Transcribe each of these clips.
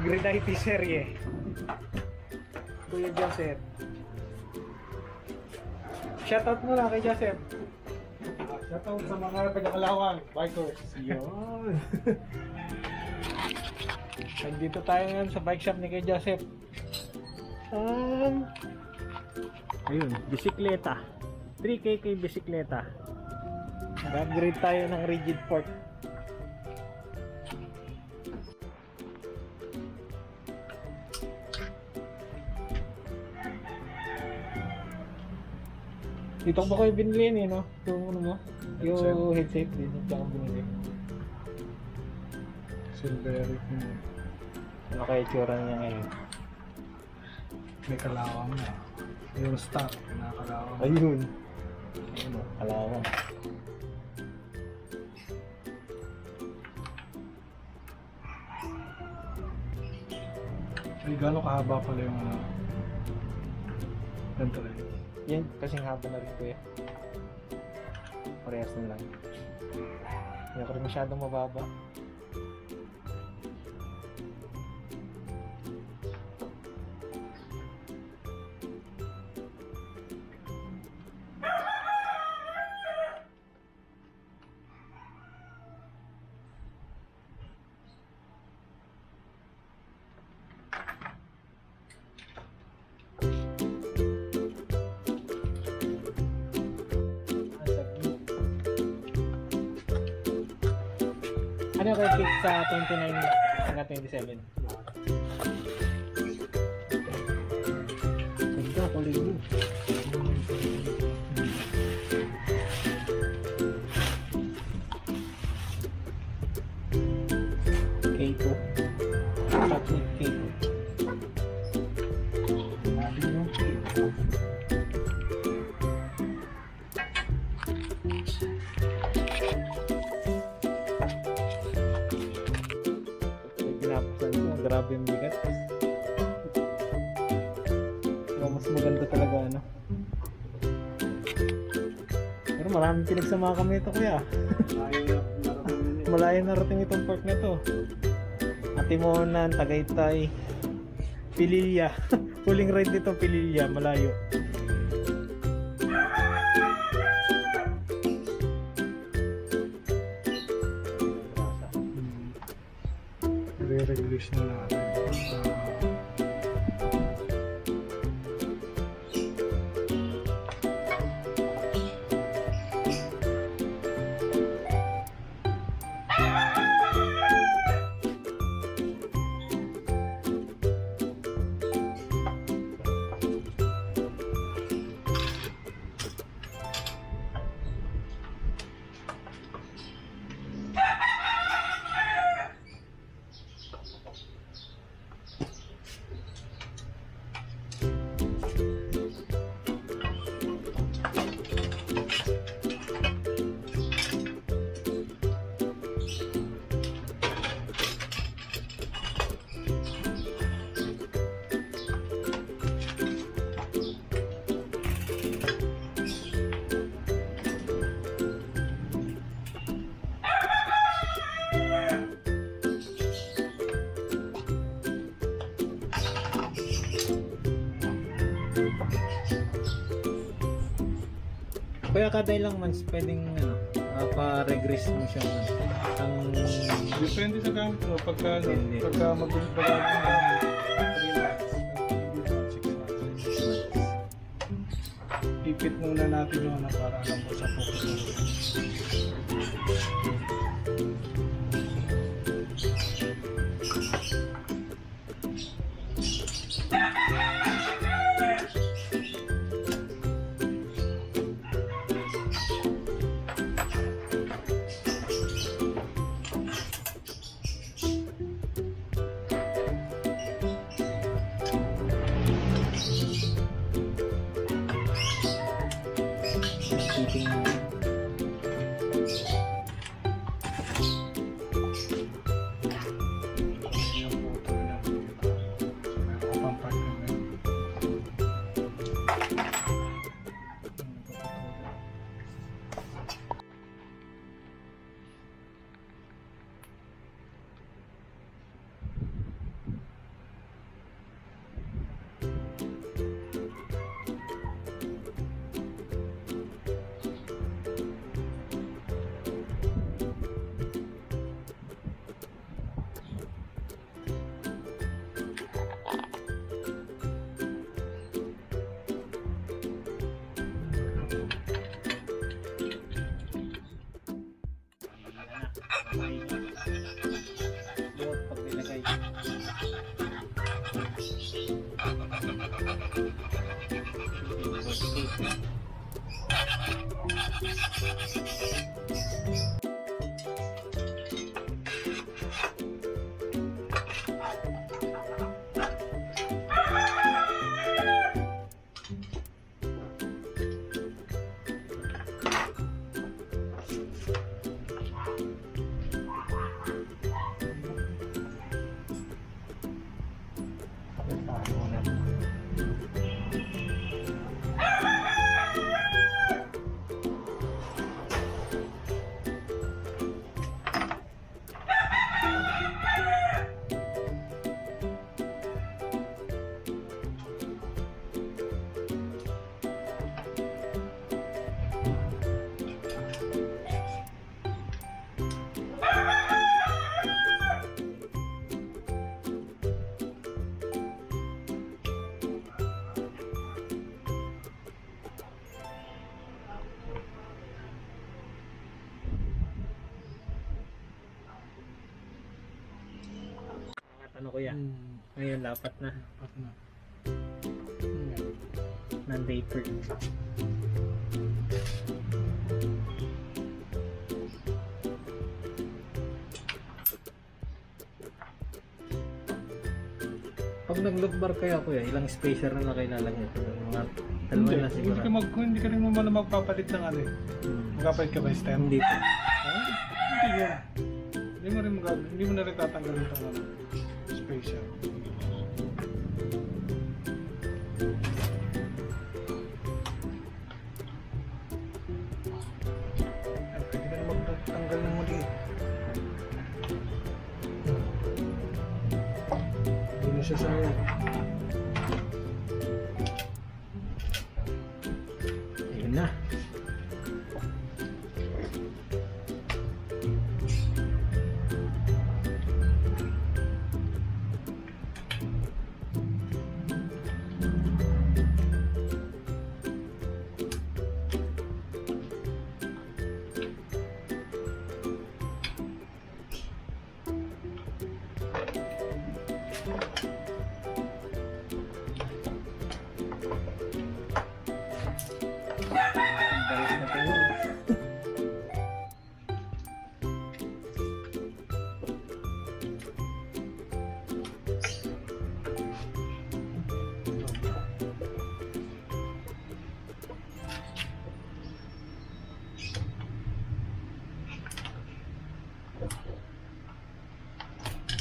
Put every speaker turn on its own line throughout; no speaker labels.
Upgradeditis serye. Kuya Joseph. Shoutout mo lang kay Joseph.
Shoutout sa mga taga Calauan, bikers.
Yun. Nandito tayo ngayon sa bike shop ni kay Joseph. Ayun, bisikleta. 3K bisikleta. Nag-upgrade tayo ng rigid fork. Dito ko ba kayo binili yun eh, no? Yung ano mo? Yung headset. Dito ko binili.
Silveric mo.
Ano kaya itsura niya ngayon?
May kalawang na. Yung stock na kalawang.
Ayun. Ayun o, Calauan.
Ay, gano'ng kahaba pala yung ano? Ganito rin.
Yan, kasing haba na rin ko eh. Parehas na lang. Hindi ako rin masyadong mababa. Ano kayo pick sa 29 hanggang 27? Ganda, kulay blue. K2. Sagmit K2. Sabi nyo, K2. Grabe yung bigat. So, mas maganda talaga ano. Pero maraming pinagsama kami ito kuya. Malayo narating itong park na to. Atimonan, Tagaytay, Pililya. Huling ride nito Pililya, malayo.
Re-regulation na natin.
Kaya kada ilang months pwedeng ano, pa-regress mo siya ang
Depende sa gamit mo. Pagka
Depende.
mag-ulit pa lang ng 3 months, 6 months. Ipit muna natin yung ano para alam mo sa focus.
Ano kuya? Ngayon lapat na.
Lapat na.
Non-vapor. Pag nag-loop bar kaya kuya, ilang spacer na kailangan ito? Mga dalawa na siguro.
Hindi ka rin naman magpapalit ng ano eh. Magpapalit ka ba yung stem?
Hindi po.
Hindi yan. Hindi mo na rin tatanggalin itong ano, spacer. Pwede ka na magtanggal ng muli. Hindi na siya sa'yo.
Ayun na. Balik na tayo.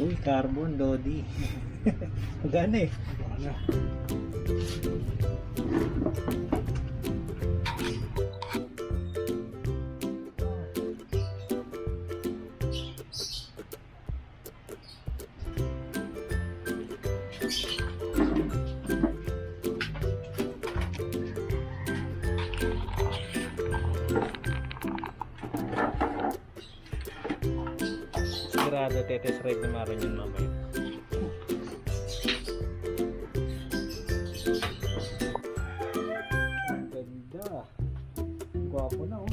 Uy, carbon, Lodi. Magana eh.
Ano?
Sigurado tetes ride ni Maron yun mamaya. Ang ganda. Gwapo na oh.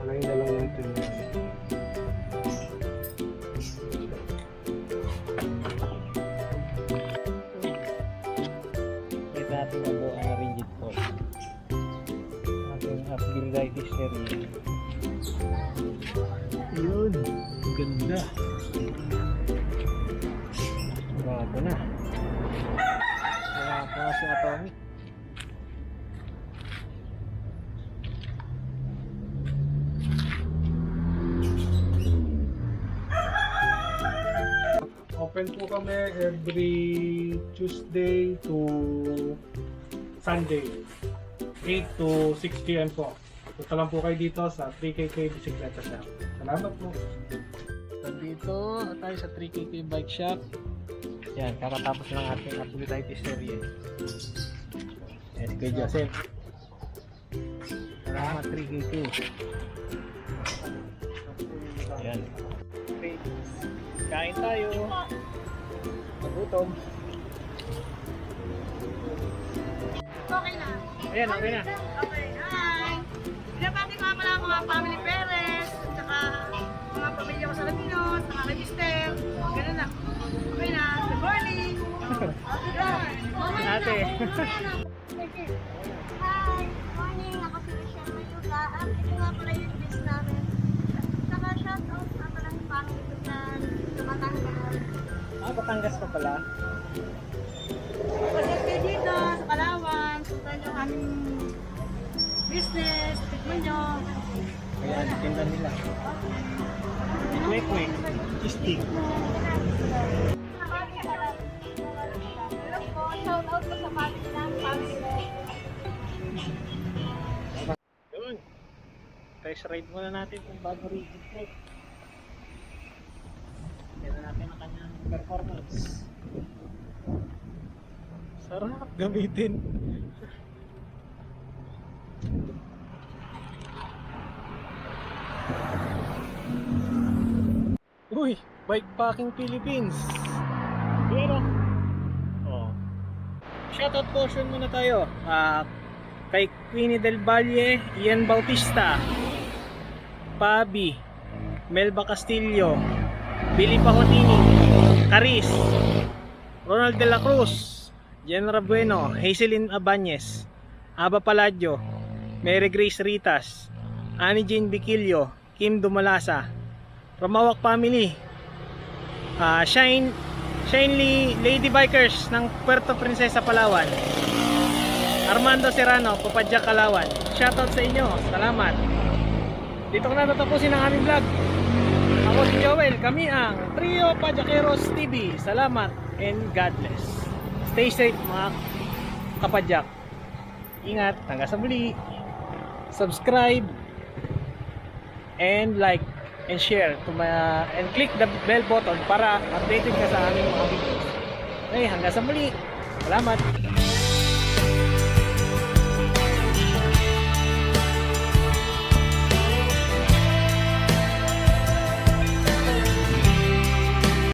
Alayin na lang natin yan.
Ito natin nabuo ang rigid fork. Ating Upgradeditis series. Yun. Ang ganda. Bago na. Wala pa si Atomic.
Open po kami every Tuesday to Sunday. 8 to 6 p.m. po. Punta lang po kayo dito sa 3KK Bisikleta Shop. Salamat po.
Nandito tayo sa 3KK Bike Shop. Yan, kakatapos ng ating Upgradeditis series. Yan, si Kuya Joseph. Salamat 3KK. Yan. Okay. Kain tayo. Nagutom.
Okay na.
Ayan, okay na.
Okay, hi! Binabati ko nga pala ang mga family parents, at saka mga pamilya ko sa Laguna, sa mga mister. Ganun na. Okay na. Good morning!
Ate.
Hi! Morning! Ako si Michelle Mayuga. Ito nga pala yung business namin. Saka shoutout nga pala sa family ko dyan sa Batangas.
Batangas pa pala.
Kasi kayo dito, sa Calauan, sundan yung aming business, tignan nyo.
Ayan, tinda nila. Quick. Stick.
Hello po! Shoutout po sa family namin.
Yun. Test ride muna natin kung bago rigid brake. Tignan natin ang kanyang performance. Sarap gamitin. Uy, Bikepacking Philippines. Pero oh. Shoutout portion muna tayo. Kay Queenie Del Valle, Ian Bautista, Pabi, Melba Castillo, Billy Pahotini, Caris, Ronald De La Cruz, Jenra Bueno, Hazelin Abanez, Aba Paladio, Mary Grace Ritas, Annie Jane Biquillo, Kim Dumalasa, Romawak Family, Shinely Lady Bikers ng Puerto Princesa, Palawan, Armando Serrano, Papadya, Calauan. Shoutout sa inyo, salamat. Dito ko na tatapusin ang aming vlog. Ako si Joel, kami ang Trio Padyakeros TV. Salamat and God bless. Stay safe mga kapadyak. Ingat, hanggang sa muli. Subscribe and like and share to my, and click the bell button para updated ka sa aming mga videos. Okay, hanggang sa muli. Salamat.